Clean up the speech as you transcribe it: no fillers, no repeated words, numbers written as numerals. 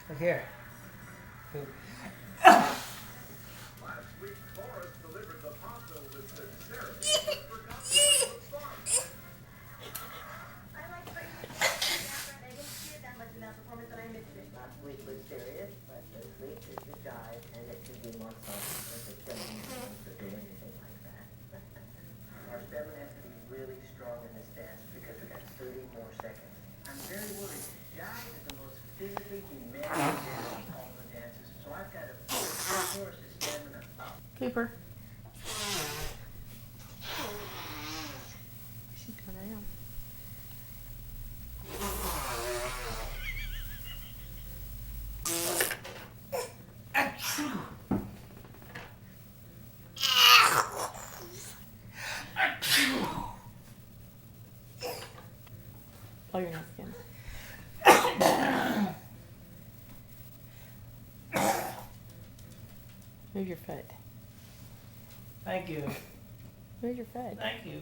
Look here. Last week, Forrest delivered the pasta with sincerity, but forgot to bring the fun. I like Brady Snapper. I didn't see it that much in that performance, and I missed it. Last week was serious, but this week is the jive, and it should be more fun if it doesn't want to do anything like that. Our stamina has to be really strong in this dance because we got 30 more seconds. I'm very worried. Jive is the most physically demanding dance of all the dances, so I've got to push Forrest's stamina up. Cooper. She's going around. Oh, you're not skin. Move your foot. Thank you. Move your foot. Thank you.